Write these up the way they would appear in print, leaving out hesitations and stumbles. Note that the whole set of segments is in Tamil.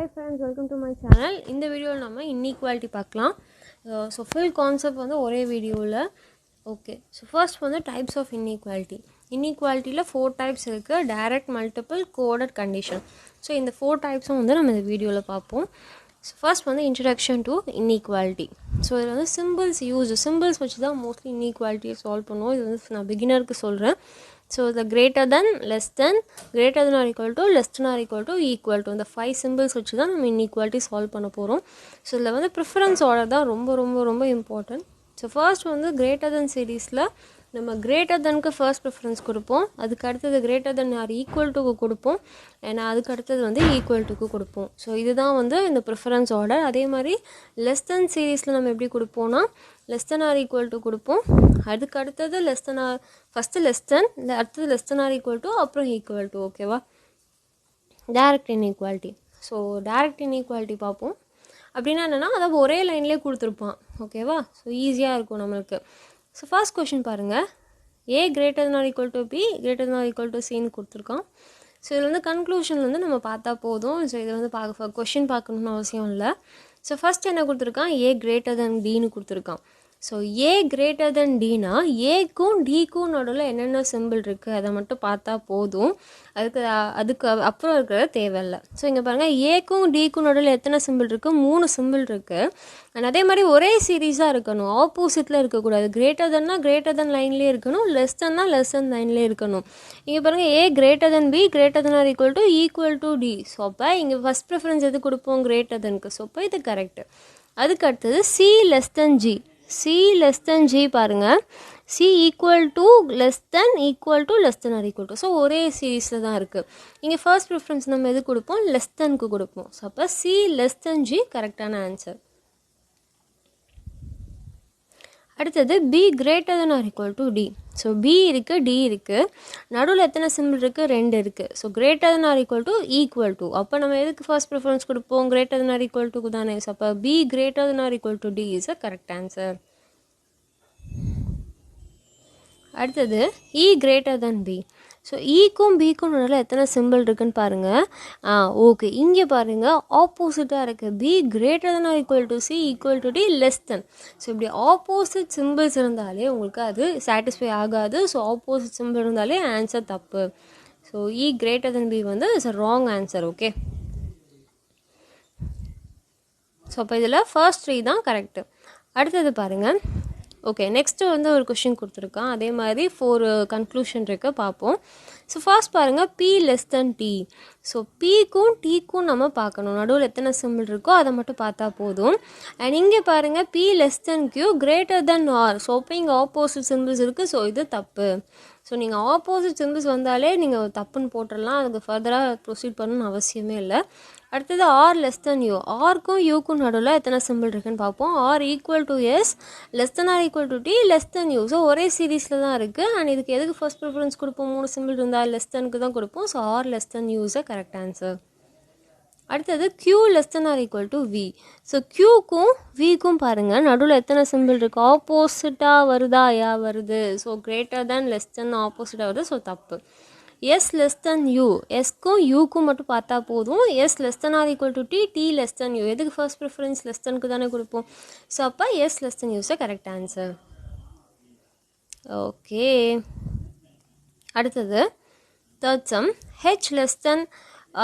Hi friends, welcome to my channel. இந்த வீடியோவில் நம்ம இன்இக்வாலிட்டி பார்க்கலாம். ஸோ ஃபுல் கான்செப்ட் வந்து ஒரே வீடியோவில். ஓகே, ஸோ ஃபர்ஸ்ட் வந்து டைப்ஸ் ஆஃப் இன்இக்வாலிட்டி. இன்இக்வாலிட்டியில் 4 டைப்ஸ் இருக்குது: direct, multiple, coded, condition. So இந்த 4 டைப்ஸும் வந்து நம்ம இந்த வீடியோவில் பார்ப்போம். ஸோ ஃபர்ஸ்ட் வந்து இன்ட்ரடக்ஷன் டு இன்இக்வாலிட்டி. ஸோ இதில் வந்து சிம்பிள்ஸ் வச்சு தான் மோஸ்ட்லி இன்இக்வாலிட்டியை சால்வ் பண்ணுவோம். இது வந்து நான் பிகினருக்கு சொல்கிறேன். So the greater than, less than, greater than or equal to, less than or equal to, equal to, இந்த 5 symbols வச்சு தான் நம்ம இன்இக்வாலிட்டி சால்வ் பண்ண போகிறோம். ஸோ இதில் வந்து ப்ரிஃபரன்ஸ் ஆர்டர் தான் ரொம்ப இம்பார்ட்டன்ட். ஸோ ஃபர்ஸ்ட் வந்து கிரேட்டர் தென் சீரீஸில் நம்ம கிரேட்டர் தென்க்கு ஃபர்ஸ்ட் ப்ரிஃபரன்ஸ் கொடுப்போம். அதுக்கு அடுத்தது கிரேட்டர் தென் ஆர் ஈக்குவல் டுக்கு கொடுப்போம். ஏன்னா அதுக்கு அடுத்தது வந்து ஈக்குவல் டுக்கு கொடுப்போம். ஸோ இதுதான் வந்து இந்த ப்ரிஃபரன்ஸ் ஆர்டர். அதே மாதிரி லெஸ் தென் சீரீஸில் நம்ம எப்படி கொடுப்போம்னா less than R equal to கொடுப்போம். அதுக்கு அடுத்தது less than or, first less than, அடுத்தது less than R equal to, அப்புறம் ஈக்குவல் டு. ஓகேவா? Direct inequality. So direct inequality பார்ப்போம். அப்படின்னா என்னென்னா அதாவது ஒரே லைன்லேயே கொடுத்துருப்பான். ஓகேவா? ஸோ ஈஸியாக இருக்கும் நம்மளுக்கு. ஸோ ஃபர்ஸ்ட் கொஷின் பாருங்கள். A greater than R equal to B, greater than R equal to சின்னு கொடுத்துருக்கான். ஸோ இதில் வந்து கன்க்ளூஷன் வந்து நம்ம பார்த்தா போதும். ஸோ இதை வந்து கொஷின் பார்க்கணுன்னு அவசியம் இல்லை. ஸோ ஃபஸ்ட் என்ன கொடுத்துருக்கான்? ஏ கிரேட்டர் தென் டின்னு கொடுத்துருக்கான். ஸோ ஏ கிரேட்டர் தென் டினா ஏக்கும் டிக்கும் நடுவில் என்னென்ன சிம்பிள் இருக்குது அதை மட்டும் பார்த்தா போதும். அதுக்கு அப்புறம் இருக்கிறத தேவையில்லை. ஸோ இங்கே பாருங்கள், ஏக்கும் டிக்கும் நடுவில் எத்தனை சிம்பிள் இருக்குது? 3 சிம்பிள் இருக்குது. அண்ட் அதே மாதிரி ஒரே சீரீஸாக இருக்கணும், ஆப்போசிட்டில் இருக்கக்கூடாது. கிரேட்டர் தென் லைன்லேயே இருக்கணும், லெஸ் தென் லைன்லேயே இருக்கணும். இங்கே பாருங்கள், A greater than B, greater than R equal to D. So அப்போ இங்கே ஃபஸ்ட் ப்ரிஃபரன்ஸ் எது கொடுப்போம்? கிரேட்டர் தென்க்கு. ஸோ அப்போ இது கரெக்டு. அதுக்கு அடுத்தது C less than G. C less than G பாருங்கள், C equal to less than R equal to. So ஒரே சீரீஸில் தான் இருக்குது. இங்கே ஃபர்ஸ்ட் ப்ரிஃபரன்ஸ் நம்ம எது கொடுப்போம்? லெஸ் தென்க்கு கொடுப்போம். ஸோ அப்போ சி லெஸ் தென் ஜி கரெக்டான ஆன்சர். அடுத்தது B greater than R equal to D. So B இருக்குது, டி இருக்குது, நடுவில் எத்தனை சிம்பிள் இருக்குது? 2 இருக்குது. So greater than R equal to. அப்போ நம்ம எதுக்கு ஃபர்ஸ்ட் ப்ரிஃபரன்ஸ் கொடுப்போம்? கிரேட்டர் தென் ஆர் ஈக்குவல் டுக்கு தானே. ஸோ அப்போ B greater than R equal to D is a correct answer. அடுத்தது E greater than B. So ஈக்கும் பிக்கும் நடுவில் எத்தனை சிம்பிள் இருக்குன்னு பாருங்கள். ஓகே, இங்கே பாருங்கள் ஆப்போசிட்டாக இருக்குது. B greater than R equal to C, equal to D, less than. So இப்படி ஆப்போசிட் சிம்பிள்ஸ் இருந்தாலே உங்களுக்கு அது சாட்டிஸ்ஃபை ஆகாது. ஸோ ஆப்போசிட் சிம்பிள் இருந்தாலே ஆன்சர் தப்பு. So E greater than B வந்து it's a wrong answer. Okay, so அப்போ இதில் ஃபர்ஸ்ட் 3 தான் கரெக்டு. அடுத்தது பாருங்கள். ஓகே, நெக்ஸ்ட்டு வந்து ஒரு கொஷின் கொடுத்துருக்கான். அதே மாதிரி 4 கன்க்ளூஷன் இருக்குது, பார்ப்போம். ஸோ ஃபர்ஸ்ட் பாருங்கள், B less than D. So பிக்கும் டிக்கும் நம்ம பார்க்கணும், நடுவில் எத்தனை சிம்பிள் இருக்கோ அதை மட்டும் பார்த்தா போதும். அண்ட் இங்கே பாருங்கள், B less than Q, greater than R. So இப்போ இங்கே ஆப்போசிட் சிம்பிள்ஸ் இருக்குது. ஸோ இது தப்பு. ஸோ நீங்கள் ஆப்போசிட் சிம்பிள்ஸ் வந்தாலே நீங்கள் தப்புன்னு போட்டுடலாம். அதுக்கு ஃபர்தராக ப்ரொசீட் பண்ணணும்னு அவசியமே இல்லை. அடுத்தது ஆர் லெஸ் தென் யூ. ஆர்க்கும் யூக்கும் நடுவில் எத்தனை சிம்பிள் இருக்குன்னு பார்ப்போம். R equal to S, less than R equal to D, less than U. So ஒரே சீரீஸில் தான் இருக்குது. அண்ட் இதுக்கு எதுக்கு ஃபர்ஸ்ட் ப்ரிஃபரன்ஸ் கொடுப்போம்? 3 சிம்பிள் இருந்தால் லெஸ் தென்க்கு தான் கொடுப்போம். So R less than U is a correct answer. அடுத்தது Q less than R equal to V. So கியூக்கும் விக்கும் பாருங்கள், நடுவில் எத்தனை சிம்பிள் இருக்குது? ஆப்போசிட்டாக வருதா? வருது. So greater than, less than, ஆப்போசிட்டாக வருது. ஸோ தப்பு. S less than U. எஸ்க்கும் யூக்கும் மட்டும் பார்த்தா போதும். S less than R equal to D, T less than U. எதுக்கு ஃபர்ஸ்ட் ப்ரிஃபரன்ஸ்? லெஸ் தென்க்கு தானே கொடுப்போம். ஸோ அப்போ S less than U is correct answer. Okay, அடுத்தது third sum. H less than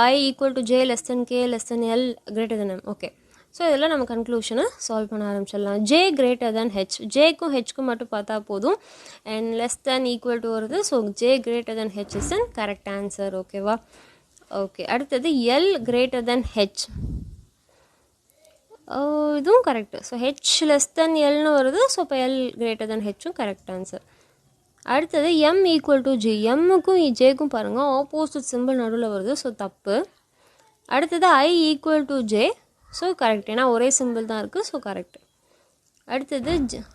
I equal to J less than K less than L greater than M. Okay, so இதெல்லாம் நம்ம கன்க்ளூஷனை சால்வ் பண்ண ஆரம்பிச்சிடலாம். J greater than H. ஜேக்கும் ஹெச்க்கும் மட்டும் பார்த்தா போதும். And less than equal to வருது. So J greater than H is an correct answer. ஓகேவா? ஓகே, அடுத்தது எல் கிரேட்டர் தென் ஹெச். இதுவும் correct. So H less than எல்னு வருது. ஸோ இப்போ எல் கிரேட்டர் தென் ஹெச்சும் கரெக்ட் ஆன்சர். அடுத்தது எம் ஈக்குவல் டு ஜி. எம்முக்கும் ஜேக்கும் பாருங்கள் ஆப்போசிட் சிம்பிள் நடுவில் வருது. ஸோ தப்பு. அடுத்தது I equal to J. So correct, ஏன்னா ஒரே சிம்பிள் தான் இருக்குது. So correct. அடுத்தது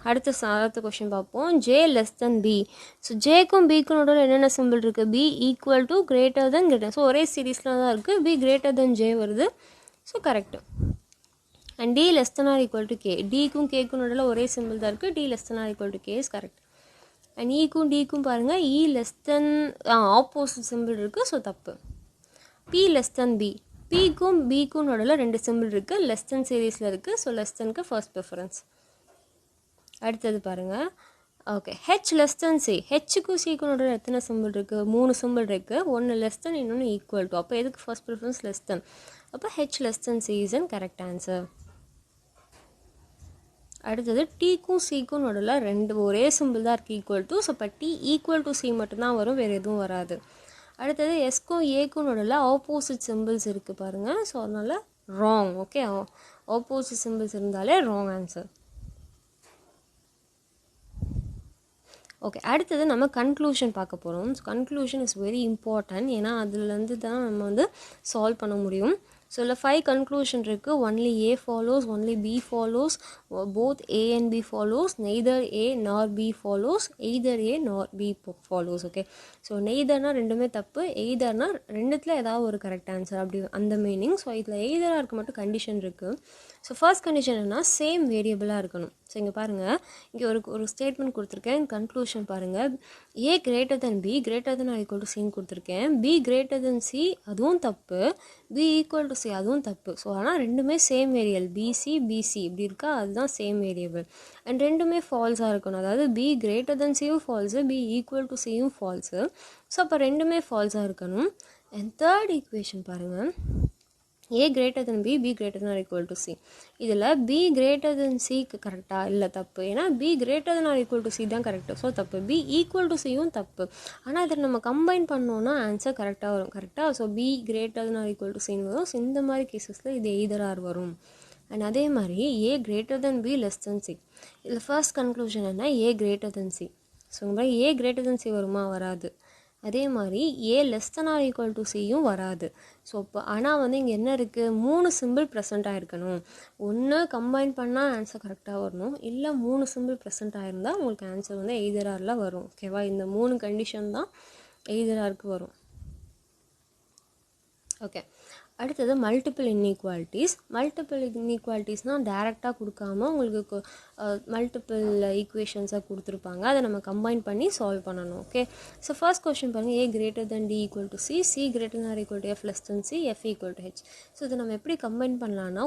அடுத்த கொஷின் பார்ப்போம். J less than B. So ஜேக்கும் பிக்கும் நடுவில் என்னென்ன சிம்பிள் இருக்குது? P equal to, greater than, so ஒரே சீரீஸில் தான் இருக்குது. பி கிரேட்டர் தென் ஜே வருது. So correct. And D less than R equal to K. டிக்கும் கேக்கும் நடுவில் ஒரே சிம்பிள் தான் இருக்குது. D less than R equal to K is correct. And ஈக்கும் டிக்கும் பாருங்கள், E less than opposite simple இருக்குது. ஸோ தப்பு. P less than B. Pக்கும் Bக்கும் நடுவில் ரெண்டு சிம்பிள் இருக்குது, லெஸ் தென் சீரீஸில் இருக்குது. ஸோ லெஸ் தென்க்கு ஃபர்ஸ்ட் ப்ரிஃபரன்ஸ். அடுத்தது பாருங்கள். Okay, H less than C. ஹெச்சுக்கும் சிக்கும் நடுவில் எத்தனை சிம்பிள் இருக்குது? 3 சிம்பிள் இருக்குது. ஒன்று லெஸ் தென், இன்னொன்று ஈக்குவல் டு. அப்போ எதுக்கு ஃபர்ஸ்ட் ப்ரிஃபரன்ஸ்? Less than. அப்போ H less than C is an correct answer. அடுத்தது டீக்கும் சிக்கும் நடுவில் ரெண்டு ஒரே சிம்பிள் தான் இருக்குது, ஈக்குவல் டு. ஸோ இப்போ டி ஈக்குவல் டு சி மட்டும்தான் வரும், வேறு எதுவும் வராது. அடுத்தது எஸ்க்கும் ஏக்கும் நடுவில் ஆப்போசிட் சிம்பிள்ஸ் இருக்குது பாருங்கள். ஸோ அதனால் ராங். ஓகே, ஆப்போசிட் சிம்பிள்ஸ் இருந்தாலே ராங் ஆன்சர். ஓகே, அடுத்தது நம்ம கன்க்ளூஷன் பார்க்க போகிறோம். கன்க்ளூஷன் இஸ் வெரி இம்பார்ட்டன்ட், ஏன்னா அதுலேருந்து தான் நம்ம வந்து சால்வ் பண்ண முடியும். ஸோ இதில் 5 கன்க்ளூஷன் இருக்குது. Only A follows, only B follows, both A and B follows, neither A nor B follows, either A nor B follows. Okay, so நெய்தர்னா ரெண்டுமே தப்பு, எய்தர்னா ரெண்டுத்தில் ஏதாவது ஒரு கரெக்ட் ஆன்சர், அப்படி அந்த மீனிங். ஸோ இதில் எய்தராக இருக்க மட்டும் கண்டிஷன் இருக்குது. ஸோ ஃபர்ஸ்ட் கண்டிஷன் என்னன்னா சேம் வேரியபிளாக இருக்கணும். ஸோ இங்கே பாருங்கள், இங்கே ஒரு ஸ்டேட்மெண்ட் கொடுத்துருக்கேன். கன்க்ளூஷன் பாருங்கள், A greater than B greater than R equal to சின்னு கொடுத்துருக்கேன். பி கிரேட்டர் தென் சி அதுவும் தப்பு, பி ஈக்குவல் டு சி அதுவும் தப்பு. ஸோ ஆனால் ரெண்டுமே சேம் வேரியபிள், பிசி பிசி இப்படி இருக்கா, அதுதான் சேம் வேரியபிள். அண்ட் ரெண்டுமே ஃபால்ஸாக இருக்கணும். அதாவது பி கிரேட்டர் தென் சியும் ஃபால்ஸு, பி ஈக்குவல் டு சியும் ஃபால்ஸு. ஸோ அப்போ ரெண்டுமே ஃபால்ஸாக இருக்கணும். அண்ட் தேர்ட் ஈக்குவேஷன் பாருங்கள், A greater than B, B greater than R equal to C. இதில் பி கிரேட்டர் தென் சிக்கு கரெக்டாக இல்லை, தப்பு. ஏன்னா B greater than R equal to C தான் கரெக்டு. ஸோ தப்பு. பி ஈக்குவல் டு சியும் தப்பு. ஆனால் இதை நம்ம கம்பைன் பண்ணோன்னா ஆன்சர் கரெக்டாக வரும். கரெக்டாக. So B greater than R equal to சின்னு வரும். ஸோ இந்த மாதிரி கேசஸில் இது எய்தராக வரும். அண்ட் அதே மாதிரி A greater than B less than C. இதில் ஃபர்ஸ்ட் கன்க்ளூஷன் என்ன? A greater than C. So இந்த மாதிரி ஏ கிரேட்டர் தென் சி வருமா? வராது. அதே மாதிரி A less than R equal to சியும் வராது. ஸோ இப்போ ஆனால் வந்து இங்கே என்ன இருக்குது? 3 சிம்பிள் ப்ரெசென்ட் ஆகிருக்கணும். ஒன்று கம்பைன் பண்ணால் ஆன்சர் கரெக்டாக வரணும், இல்லை 3 சிம்பிள் ப்ரெசென்ட் ஆகிருந்தால் உங்களுக்கு ஆன்சர் வந்து எய்தராரில் வரும். ஓகேவா? இந்த 3 கண்டிஷன் தான் எய்தராருக்கு வரும். ஓகே, அடுத்தது மல்டிபிள் இன்இக்வாலிட்டிஸ். மல்டிபிள் இன்இக்வாலிட்டிஸ்னால் டேரெக்டாக கொடுக்காம உங்களுக்கு மல்டிபிள் ஈக்குவேஷன்ஸாக கொடுத்துருப்பாங்க, அதை நம்ம கம்பைன் பண்ணி சால்வ் பண்ணணும். ஓகே, ஸோ ஃபர்ஸ்ட் கொஸ்டின் பாருங்கள், A greater than D equal to C, C greater than R equal to F less than C, F equal to H. So இதை நம்ம எப்படி கம்பைன் பண்ணலான்னா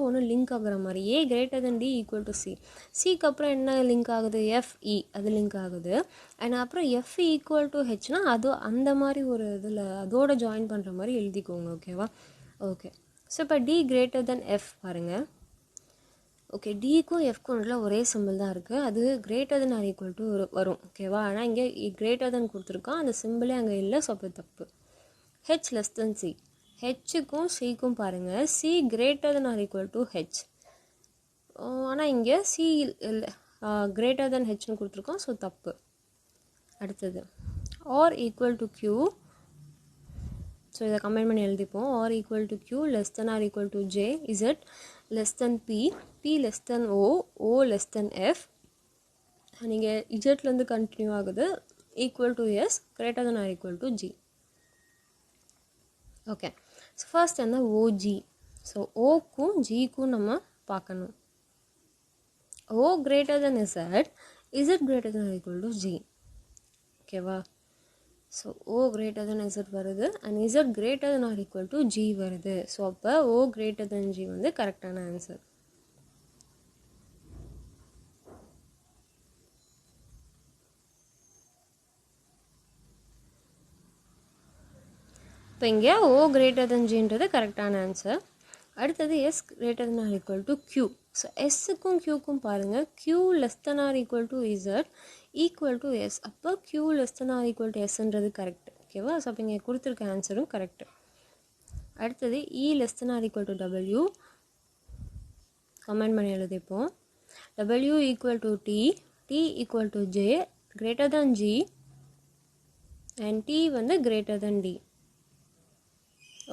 ஒன்று லிங்க் ஆகுற மாதிரி, A greater than D equal to C, சிக்கு அப்புறம் என்ன லிங்க் ஆகுது? எஃப்இ, அது லிங்க் ஆகுது. அண்ட் அப்புறம் எஃப் ஈக்குவல் டு ஹெச்னா அது அந்த மாதிரி ஒரு இதில் அதோட ஜாயின் பண்ணுற மாதிரி எழுதிக்கோங்க. ஓகேவா? ஓகே, ஸோ இப்போ டி கிரேட்டர் தென் எஃப் பாருங்கள். ஓகே, டிக்கும் எஃப்க்கும் நடுவில் ஒரே சிம்பிள் தான் இருக்குது, அது greater than R equal to வரும். ஓகேவா? ஆனால் இங்கே கிரேட்டர் தென் கொடுத்துருக்கோம், அந்த சிம்பிளே அங்கே இல்லை. ஸோ அப்போ தப்பு. H less than C. ஹெச்சுக்கும் சிக்கும் பாருங்கள், C greater than R equal to H. ஆனால் இங்கே சி கிரேட்டர் தென் ஹெச்னு கொடுத்துருக்கோம். ஸோ தப்பு. அடுத்தது R equal to Q. So இதை கம்பைன் பண்ணி எழுதிப்போம். R equal to Q less than R equal to J, Z less than B, P less than O, O less than F. நீங்கள் இஜட்லேருந்து கண்டினியூ ஆகுது, equal to S, greater than R equal to G. Okay, so first என்ன? ஓஜி. ஸோ ஓக்கும் ஜிக்கும் நம்ம பார்க்கணும். O greater than Z, Z greater than R equal to G. ஓகேவா? So O greater than Z வருது, and Z greater than R equal to G வருது. ஸோ அப்போ ஓ கிரேட்டர் தென் ஜி வந்து கரெக்டான ஆன்சர். இப்போ இங்கே ஓ கிரேட்டர் தென் ஜின்றது கரெக்டான ஆன்சர். அடுத்தது S greater than R equal to Q. So எஸ்ஸுக்கும் கியூக்கும் பாருங்கள், Q less than R equal to Z equal to S. அப்போ Q less than R equal to எஸ்ன்றது கரெக்ட். ஓகேவா? ஸோ அப்போ இங்கே கொடுத்துருக்க ஆன்சரும் கரெக்டு. அடுத்தது E less than R equal to W. Comment பண்ணி எழுதிப்போம். W equal to D, D equal to J, greater than G, and D வந்து கிரேட்டர் தென் டி.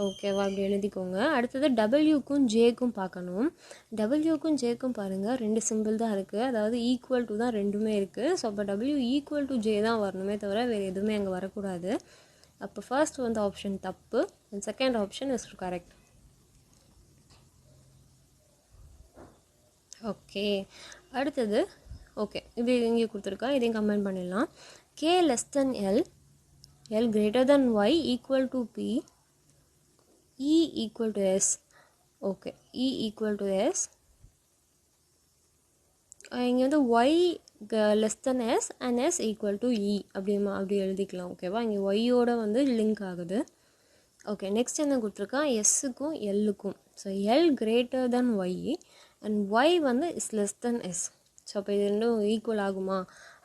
ஓகேவா? அப்படி எழுதிக்கோங்க. அடுத்தது டபிள்யூக்கும் ஜேக்கும் பார்க்கணும். டபிள்யூக்கும் ஜேக்கும் பாருங்கள், ரெண்டு சிம்பிள் தான் இருக்குது, அதாவது ஈக்குவல் டு தான் ரெண்டுமே இருக்குது. ஸோ அப்போ டபிள்யூ ஈக்குவல் டு ஜே தான் வரணுமே தவிர வேறு எதுவுமே அங்கே வரக்கூடாது. அப்போ ஃபர்ஸ்ட் வந்து ஆப்ஷன் தப்பு, and second option is correct. Okay, அடுத்தது ஓகே இது இங்கே கொடுத்துருக்கா, இதையும் கம்பைன் பண்ணிடலாம். K less than L, L greater than Y equal to P, E equal to S. Okay, E equal to S. இங்கே வந்து Y less than S and S equal to E அப்படி எழுதிக்கலாம். ஓகேவா, இங்கே ஒய்யோட வந்து லிங்க் ஆகுது. ஓகே, நெக்ஸ்ட் என்ன கொடுத்துருக்கான், எஸ்ஸுக்கும் எல்லுக்கும். So L greater than Y and Y வந்து is less than S. So அப்போ இது ரெண்டும் ஈக்குவல் ஆகுமா,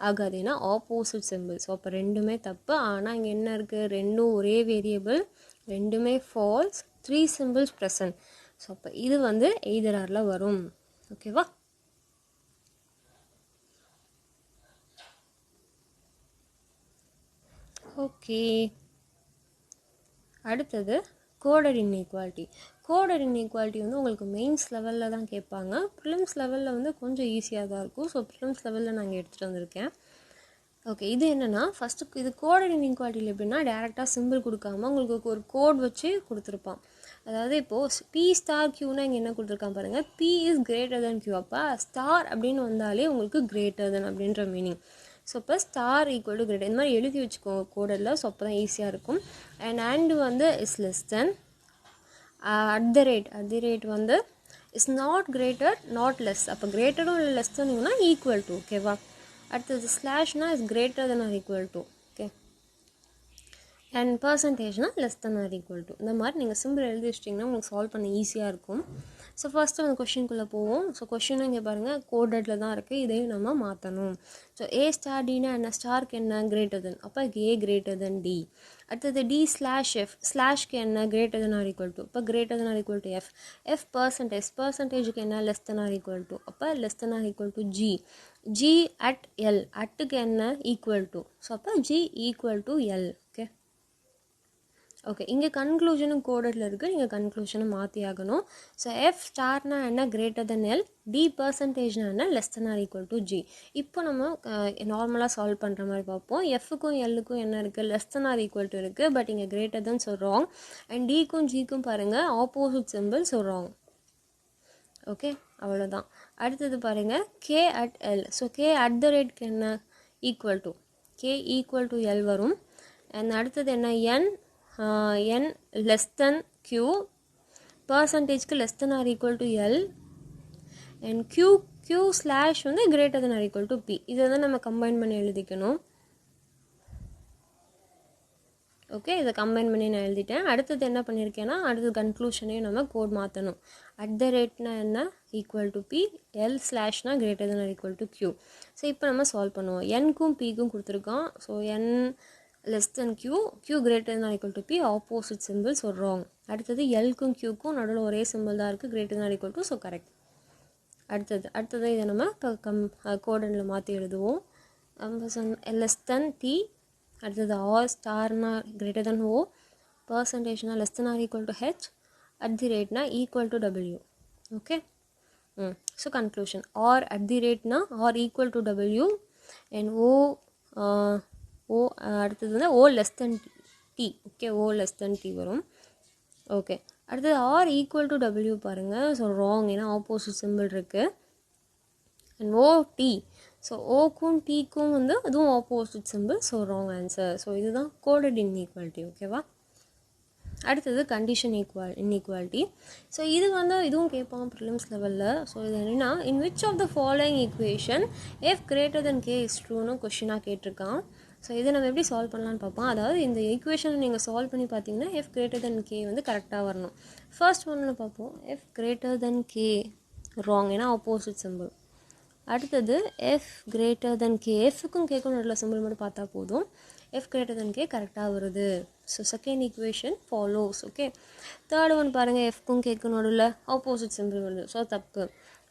ஆகாது, ஏன்னா ஆப்போசிட் சிம்பிள். ஸோ அப்போ ரெண்டுமே தப்பு. ஆனால் இங்கே என்ன இருக்குது, ரெண்டும் ஒரே வேரியபிள், ரெண்டுமே ஃபால்ஸ், 3 சிம்பிள்ஸ் ப்ரெசன்ட். ஸோ அப்போ இது வந்து எய்தர் ஆரில் வரும். ஓகேவா. ஓகே, அடுத்தது கோடட் இன்இக்வாலிட்டி. கோடட் இன்இக்வாலிட்டி வந்து உங்களுக்கு மெயின்ஸ் லெவலில் தான் கேட்பாங்க. ப்ரிலிம்ஸ் லெவலில் வந்து கொஞ்சம் ஈஸியாக தான் இருக்கும். ஸோ ப்ரிலிம்ஸ் லெவலில் நான் எடுத்துகிட்டு வந்திருக்கேன். ஓகே, இது என்னென்னா, ஃபஸ்ட்டு இது கோடட் இன்இக்வாலிட்டியில் எப்படின்னா டேரெக்டாக சிம்பிள் கொடுக்காம உங்களுக்கு ஒரு கோட் வச்சு கொடுத்துருப்பான். அதாவது இப்போது P ஸ்டார் Qனா இங்கே என்ன கொடுத்துருக்கான் பாருங்கள், P is greater then Q. அப்போ ஸ்டார் அப்படின்னு வந்தாலே உங்களுக்கு கிரேட்டர் தென் அப்படின்ற மீனிங். ஸோ இப்போ ஸ்டார் ஈக்குவல் டு கிரேட்டர், இந்த மாதிரி எழுதி வச்சுக்கோங்க கோடரில். ஸோ அப்போ தான் ஈஸியாக இருக்கும். அண்ட் வந்து is less than, at the rate வந்து is not greater not less. அப்போ கிரேட்டரும் இல்லை லெஸ் தனிங்கன்னா ஈக்குவல் டு. ஓகேவா. அடுத்தது ஸ்லாஷ்னா is greater than R equal to. Okay, and பர்சன்டேஜ்னால் less than R equal to. இந்த மாதிரி நீங்கள் சிம்பிள் எழுதி வச்சிட்டிங்கன்னா உங்களுக்கு சால்வ் பண்ண ஈஸியாக இருக்கும். ஸோ ஃபஸ்ட்டு அந்த கொஷின்குள்ளே போவோம். ஸோ கொஷினும் இங்கே பாருங்கள் கோடட்டில் தான் இருக்குது, இதையும் நம்ம மாற்றணும். ஸோ ஏ ஸ்டார் டினா என்ன, ஸ்டார்க்கு என்ன கிரேட்டர் தென், அப்போ ஏ கிரேட்டர் தென் டி. அடுத்தது டி ஸ்லாஷ் எஃப், ஸ்லாஷ்க்கு என்ன greater than R equal to, இப்போ greater than R equal to F. F பர்சன்டேஜுக்கு என்ன less than R equal to, அப்போ less than R equal to G. G at L, அட்டுக்கு என்ன ஈக்குவல் டு, ஸோ அப்போ G equal to L. Okay okay, இங்கே கன்க்ளூஷனும் கோடட்டில் இருக்குது, நீங்கள் கன்க்ளூஷனை மாற்றி ஆகணும். ஸோ எஃப் ஸ்டார்னா என்ன கிரேட்டர் தென் எல், டி பர்சன்டேஜ்னா என்ன less than R equal to G. இப்போ நம்ம நார்மலாக சால்வ் பண்ணுற மாதிரி பார்ப்போம். எஃப்க்கும் எல்லுக்கும் என்ன இருக்குது, less than R equal to இருக்குது, பட் இங்கே greater than, so wrong. And டிக்கும் ஜிக்கும் பாருங்கள் opposite simple, so wrong. Okay, அவ்வளோதான். அடுத்தது பாருங்கள் K at L. So K at the ரேட்க்கு என்ன equal to, K equal to L வரும். அண்ட் அடுத்தது என்ன, n less than q, பர்சன்டேஜ்க்கு less than or equal to l, and q slash வந்து greater than or equal to p. இதை தான் நம்ம கம்பைன் பண்ணி எழுதிக்கணும். ஓகே, இதை கம்பைன் பண்ணி நான் எழுதிட்டேன். அடுத்தது என்ன பண்ணியிருக்கேன்னா, அடுத்தது கன்க்ளூஷனையும் நம்ம கோட் மாற்றணும். அட் த ரேட்னா என்ன ஈக்குவல் டு பி, எல் ஸ்லாஷ்னா greater than R equal to q. So இப்போ நம்ம சால்வ் பண்ணுவோம். n-க்கும் p-க்கும் கொடுத்துருக்கோம். So n less than q, q greater than or equal to p, opposite symbol, so wrong. அடுத்தது L-க்கும் Q-க்கும் நடுவில் ஒரே சிம்பிள் தான் இருக்குது, greater than or equal to, so correct. அடுத்தது இதை நம்ம இப்போ கோடனில் மாற்றி எழுதுவோம். less than t, அடுத்தது r ஸ்டார்னா greater than o, பர்சன்டேஜ்னா less than or equal to h, at the rateனா equal to w. Okay, so conclusion, r at the rateனா r equal to w and o அடுத்தது வந்து o less than T. Okay, o less than T வரும். ஓகே, அடுத்தது r ஈக்குவல் டு w பாருங்கள். ஸோ ராங், ஏன்னா ஆப்போசிட் சிம்பிள் இருக்குது. அண்ட் o t, ஸோ ஓக்கும் டீக்கும் வந்து அதுவும் opposite simple, so wrong answer. So இதுதான் கோடட் இன்இக்வாலிட்டி. ஓகேவா. அடுத்தது கண்டிஷன் இன்இக்வாலிட்டி. ஸோ இது வந்து இதுவும் கேட்பான் ப்ரிலிம்ஸ் லெவலில். ஸோ இது என்னென்னா, in which of the following equation F greater than K is ட்ரூன்னு கொஷினாக கேட்டிருக்கான். ஸோ இதை நம்ம எப்படி சால்வ் பண்ணலான்னு பார்ப்போம். அதாவது இந்த ஈக்குவேஷனை நீங்கள் சால்வ் பண்ணி பார்த்தீங்கன்னா எஃப் கிரேட்டர் தென் கே வந்து கரெக்டாக வரணும். ஃபர்ஸ்ட் ஒன்றில் பார்ப்போம், F greater than K wrong, ஏன்னா ஆப்போசிட் சிம்பிள். அடுத்தது எஃப் கிரேட்டர் தென் கே, எஃப்க்கும் கேக்கும் நடுவில் சிம்பிள் மட்டும் பார்த்தா போதும், எஃப் கிரேட்டர் தென் கே கரெக்டாக வருது. So second equation follows. Okay, third one பாருங்கள், எஃப்க்கும் கேக்கும் நடுவில் ஆப்போசிட் சிம்பிள் வருது, ஸோ தப்பு.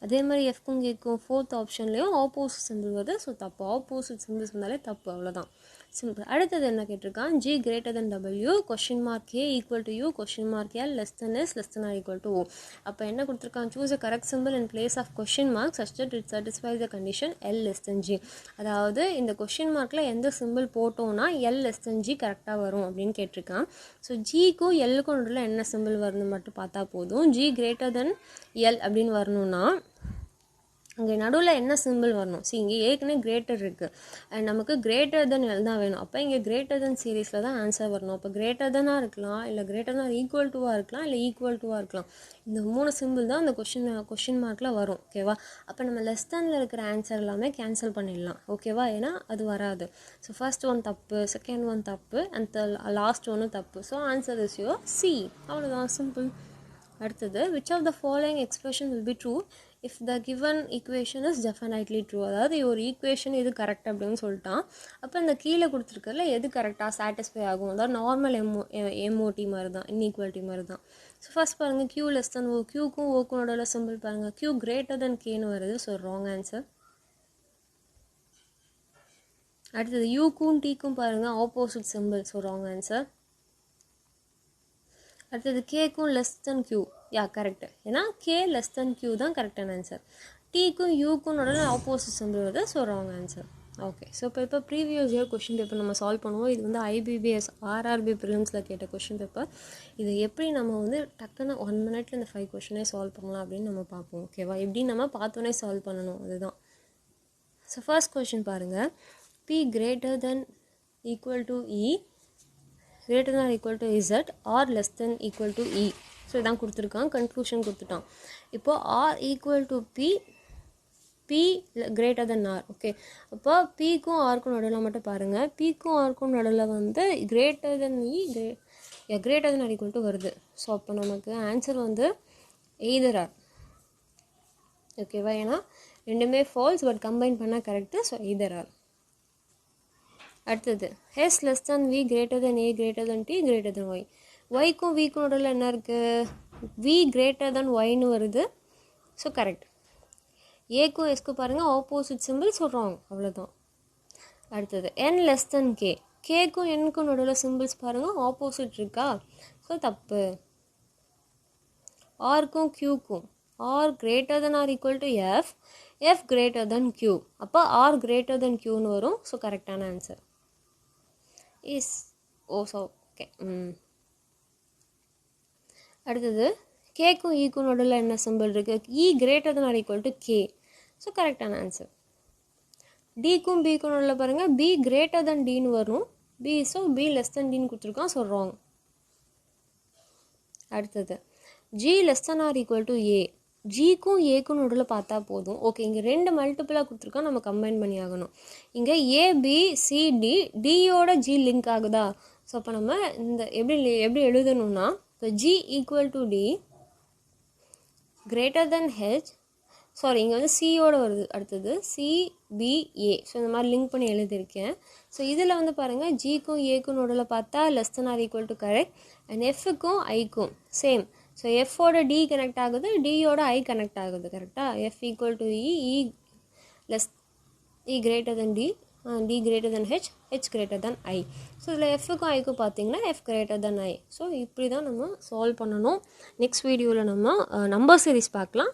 அதே மாதிரி எஃப்க்கும் கேக்கும் ஃபோர்த் ஆப்ஷன்லேயும் ஆப்போசிட் சிம்பிள் வருது, ஸோ தப்பு. ஆப்போசிட் சிம்பிள்ஸ் வந்தாலே தப்பு, அவ்வளோதான், சிம்பிள். அடுத்தது என்ன கேட்டிருக்கான், G greater than W, question mark A equal to U, question mark L less than S less than R equal to O. அப்போ என்ன கொடுத்துருக்கான், choose a correct symbol in place of question mark such that it satisfies the condition L less than G. அதாவது இந்த கொஷின் மார்க்கில் எந்த சிம்பிள் போட்டோம்னா எல் லெஸ் தென் ஜி கரெக்டாக வரும் அப்படின்னு கேட்டிருக்கான். ஸோ ஜிக்கும் எல்லுக்கும் நடுவில் என்ன சிம்பிள் வருதுன்னு மட்டும் பார்த்தா போதும். ஜி கிரேட்டர் தென் எல் அப்படின்னு வரணும்னா அங்கே நடுவில் என்ன சிம்பிள் வரணும்? இங்கே ஏற்கனவே கிரேட்டர் இருக்குது அண்ட் நமக்கு கிரேட்டர் தென் தான் வேணும். அப்போ இங்கே கிரேட்டர் தென் சீரீஸில் தான் ஆன்சர் வரணும். அப்போ கிரேட்டர் தென்னாக இருக்கலாம், இல்லை கிரேட்டர் தென் ஈக்குவல் டுவாக இருக்கலாம், இல்லை ஈக்குவல் டுவாக இருக்கலாம். இந்த 3 சிம்பிள் தான் அந்த கொஷின் மார்க்கில் வரும். ஓகேவா? அப்போ நம்ம லெஸ் தேனில் இருக்கிற ஆன்சர் எல்லாமே கேன்சல் பண்ணிடலாம். ஓகேவா? ஏன்னா அது வராது. ஸோ ஃபர்ஸ்ட் ஒன் தப்பு, செகண்ட் ஒன் தப்பு, அண்ட் லாஸ்ட் ஒன்று தப்பு. So answer is your C. அவ்வளோதான், சிம்பிள். அடுத்தது, which of the following expression will be true if the given equation is definitely true? அதாவது ஒரு ஈக்குவேஷன் இது கரெக்ட் அப்படின்னு சொல்லிட்டான். அப்போ இந்த கீழே கொடுத்துருக்கல எது கரெக்டாக சாட்டிஸ்ஃபை ஆகும்? அதாவது நார்மல் எம்ஓடி மாதிரி தான், இன்இக்வாலிட்டி மாதிரி தான். ஸோ ஃபர்ஸ்ட் பாருங்கள், கியூ லெஸ் தென் ஓ. கியூக்கும் ஓக்கும் நடுவுல சிம்பிள் பாருங்கள், கியூ கிரேட்டர் தென் கேன்னு வருது. So wrong answer. அடுத்தது, யூக்கும் டீக்கும் பாருங்கள் opposite simple. So wrong answer. அடுத்தது, கேக்கும் லெஸ் தென் கியூ. யா, கரெக்டு. ஏன்னா கே லெஸ் தென் கியூ தான் கரெக்டான ஆன்சர். டீக்கும் யூக்கும் நடுவில் ஆப்போசிட் சிம்பிள் வருது. So wrong answer. Okay. So இப்போ ப்ரீவியஸ் இயர் கொஷின் பேப்பர் நம்ம சால்வ் பண்ணுவோம். இது வந்து IBBS RRB ப்ரிலிம்ஸில் கேட்ட கொஷின் பேப்பர். இது எப்படி நம்ம வந்து டக்குன்னு 1 மினிட்ல இந்த 5 கொஷினே சால்வ் பண்ணலாம் அப்படின்னு நம்ம பார்ப்போம். ஓகேவா? எப்படி நம்ம பார்த்தோன்னே சால்வ் பண்ணணும், அதுதான். ஸோ ஃபர்ஸ்ட் கொஷின் பாருங்கள், P greater than equal to E greater than or equal to Z or less than equal to E. So இதான் கொடுத்துருக்கான், கன்க்ளூஷன் கொடுத்துட்டான். இப்போது R equal to P greater than R. Okay. அப்போ Pக்கும் Rக்கும் நடுவில் மட்டும் பாருங்கள், Pக்கும் Rக்கும் நடுவில் வந்து greater than E greater than or equal to வருது. ஸோ அப்போ நமக்கு ஆன்சர் வந்து either R. ஓகேவா? ஏன்னா ரெண்டுமே ஃபால்ஸ், பட் கம்பைன் பண்ணால் கரெக்டு. So either R. அடுத்தது, S less than V greater than A greater than T greater than Y. Yக்கும் Vக்கும் நடுவில் என்ன இருக்குது? V greater than Yன்னு வருது. So correct. ஏக்கும் எஸ்க்கும் பாருங்கள் ஆப்போசிட் சிம்பிள். So wrong. அவ்வளோதான். அடுத்தது, N less than K. கேக்கும் Nக்கும் நடுவில் சிம்பிள்ஸ் பாருங்கள் ஆப்போசிட் இருக்கா? ஸோ தப்பு. ஆர்க்கும் Qக்கும் R greater than or equal to F greater than Q. அப்போ R greater than Qன்னு வரும். ஸோ கரெக்டான ஆன்சர் இஸ் ஓகே. அடுத்தது, கேக்கும் ஈக்கும் நடுவில் என்ன சிம்பிள் இருக்குது? E greater than or equal to K. So கரெக்டான ஆன்சர். டிக்கும் பிக்கும் நடுவில் பாருங்கள், B greater than Dன்னு வரும். B less than Dன்னு கொடுத்துருக்கான். So wrong. அடுத்தது, G less than or equal to A. ஜிக்கும் ஏக்கும் நடுவில் பார்த்தா போதும். ஓகே, இங்கே 2 மல்டிபிளாக கொடுத்துருக்கோம், நம்ம கம்பைன் பண்ணி ஆகணும். இங்கே ABCD டியோட G லிங்க் ஆகுதா? ஸோ அப்போ நம்ம இந்த எப்படி எழுதணும்னா, இப்போ G equal to D greater than H, sorry இங்கே வந்து சியோட வருது. அடுத்தது CBA. ஸோ இந்த மாதிரி லிங்க் பண்ணி எழுதியிருக்கேன். ஸோ இதில் வந்து பாருங்கள், ஜிக்கும் ஏக்கும் நடுவில் பார்த்தா less than R equal to correct, and எஃப்க்கும் ஐக்கும் சேம். ஸோ எஃபோட டி கனெக்ட் ஆகுது, டியோட ஐ கனெக்ட் ஆகுது. கரெக்டாக F equal to E greater than D, D greater than H greater than I. So இதில் எஃப்க்கும் ஐக்கும் பார்த்தீங்கன்னா F greater than I. So இப்படி தான் நம்ம சால்வ் பண்ணணும். நெக்ஸ்ட் வீடியோவில் நம்ம நம்பர் சீரிஸ் பார்க்கலாம்.